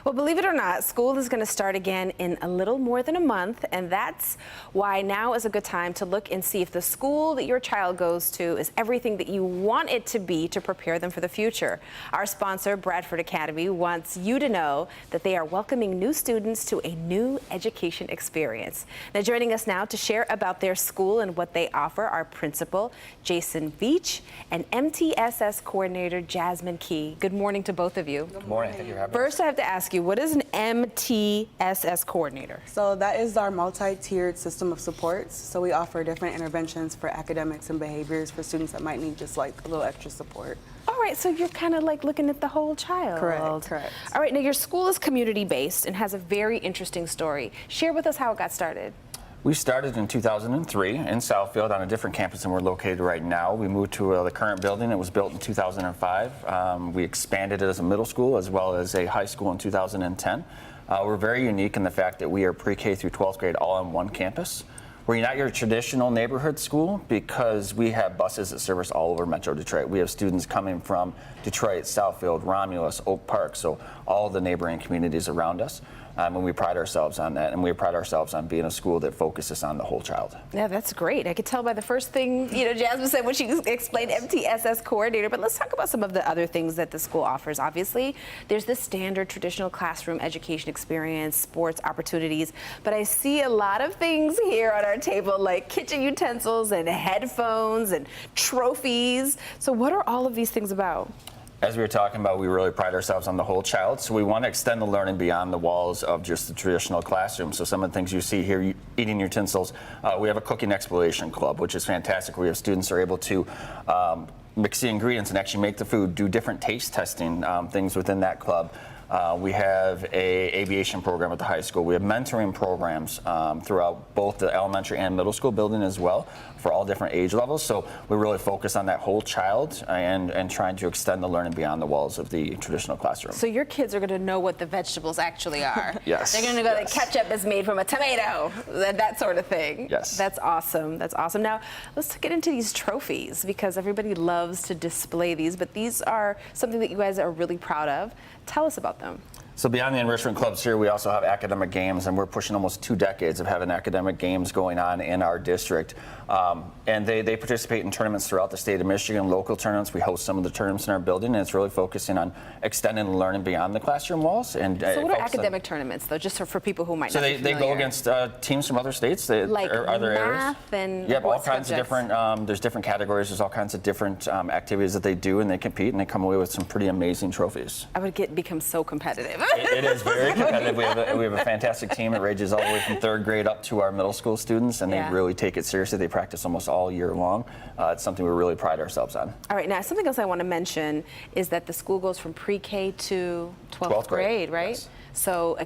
Well, believe it or not, school is going to start again in a little more than a month, and that's why now is a good time to look and see if the school that your child goes to is everything that you want it to be to prepare them for the future. Our sponsor, Bradford Academy, wants you to know that they are welcoming new students to a new education experience. Now, joining us now to share about their school and what they offer are Principal Jason Beach and MTSS Coordinator Jasmine Key. Good morning to both of you. Good morning. Thank you for having us. First, I have to ask you, what is an MTSS coordinator? So that is our multi-tiered system of supports. So we offer different interventions for academics and behaviors for students that might need just like a little extra support. All right, so you're kind of like looking at the whole child. Correct. All right, now your school is community-based and has a very interesting story. Share with us how it got started. We started in 2003 in Southfield on a different campus than we're located right now. We moved to the current building. It was built in 2005. We expanded it as a middle school as well as a high school in 2010. We're very unique in the fact that we are pre-K through 12th grade all on one campus. We're not your traditional neighborhood school because we have buses that service all over Metro Detroit. We have students coming from Detroit, Southfield, Romulus, Oak Park, so all the neighboring communities around us. And we pride ourselves on that, and we pride ourselves on being a school that focuses on the whole child. Yeah, that's great. I could tell by the first thing, Jasmine said when she explained MTSS coordinator, but let's talk about some of the other things that the school offers. Obviously, there's the standard traditional classroom education experience, sports opportunities, but I see a lot of things here on our table like kitchen utensils and headphones and trophies. So what are all of these things about? As we were talking about, we really pride ourselves on the whole child, so we want to extend the learning beyond the walls of just the traditional classroom. So some of the things you see here, eating utensils, we have a cooking exploration club, which is fantastic. We have students are able to mix the ingredients and actually make the food, do different taste testing things within that club. We have an aviation program at the high school. We have mentoring programs throughout both the elementary and middle school building as well for all different age levels. So we really focus on that whole child and trying to extend the learning beyond the walls of the traditional classroom. So your kids are going to know what the vegetables actually are. Yes. They're going to go, the ketchup is made from a tomato, that sort of thing. Yes. That's awesome. That's awesome. Now, let's get into these trophies because everybody loves to display these, but these are something that you guys are really proud of. Tell us about them. So beyond the enrichment clubs here, we also have academic games, and we're pushing almost 2 decades of having academic games going on in our district. And they participate in tournaments throughout the state of Michigan, local tournaments. We host some of the tournaments in our building, and it's really focusing on extending the learning beyond the classroom walls. And so what are academic tournaments, though, just for people who might not be familiar? So they go against teams from other states, like or other math areas. And yep, all kinds subjects? of different, there's different categories, there's all kinds of different activities that they do, and they compete, and they come away with some pretty amazing trophies. I would become so competitive. It is very competitive. We have a fantastic team. It ranges all the way from 3rd grade up to our middle school students, and they really take it seriously. They practice almost all year long. It's something we really pride ourselves on. All right, now something else I want to mention is that the school goes from pre-K to 12th grade, right? Yes. So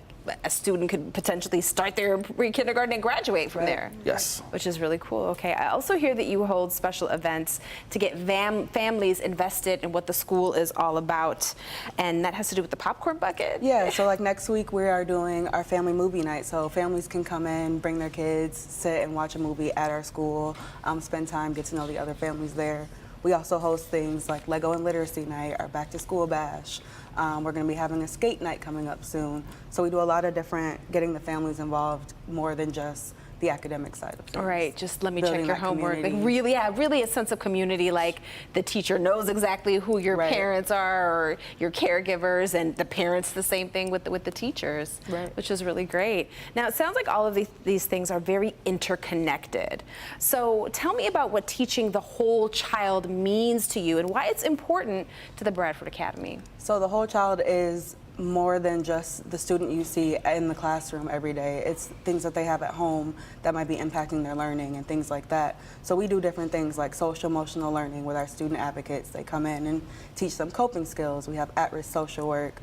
a student could potentially start their pre-kindergarten and graduate from there. Yes. Which is really cool. Okay, I also hear that you hold special events to get families invested in what the school is all about, and that has to do with the popcorn bucket? Yeah, so like next week we are doing our family movie night, so families can come in, bring their kids, sit and watch a movie at our school, spend time, get to know the other families there. We also host things like Lego and Literacy Night, our Back to School Bash. We're going to be having a skate night coming up soon. So we do a lot of different, getting the families involved more than just the academic side of things. All right, just let me Building check your that homework. Like community. really a sense of community, like the teacher knows exactly who your parents are or your caregivers, and the parents the same thing with the teachers, which is really great. Now, it sounds like all of these things are very interconnected. So tell me about what teaching the whole child means to you and why it's important to the Bradford Academy. So the whole child is more than just the student you see in the classroom every day. It's things that they have at home that might be impacting their learning and things like that. So we do different things like social emotional learning with our student advocates. They come in and teach them coping skills. We have at-risk social work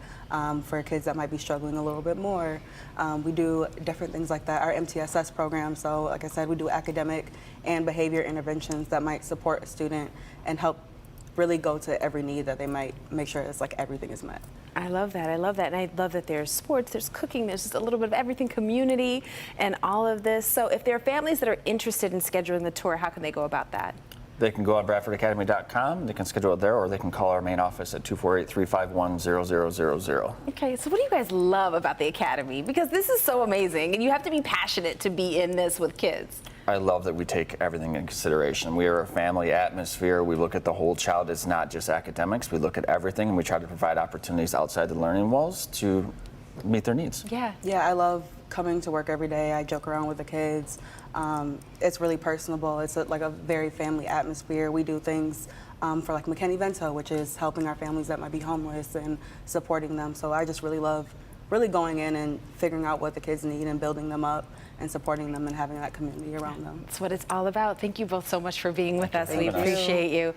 for kids that might be struggling a little bit more. We do different things like that. Our MTSS program, so like I said, we do academic and behavior interventions that might support a student and help really go to every need that they might make sure it's like everything is met. I love that. I love that. And I love that there's sports, there's cooking, there's just a little bit of everything, community, and all of this. So if there are families that are interested in scheduling the tour, how can they go about that? they can go on BradfordAcademy.com. They can schedule it there, or they can call our main office at 248-351-0000. Okay, so what do you guys love about the Academy? Because this is so amazing, and you have to be passionate to be in this with kids. I love that we take everything in consideration. We are a family atmosphere. We look at the whole child. It's not just academics. We look at everything, and we try to provide opportunities outside the learning walls to meet their needs. Yeah. Yeah, I love coming to work every day. I joke around with the kids. It's really personable. It's like a very family atmosphere. We do things for like McKinney-Vento, which is helping our families that might be homeless and supporting them. So I just really love going in and figuring out what the kids need and building them up and supporting them and having that community around them. That's what it's all about. Thank you both so much for being with us. We Thank you. appreciate you.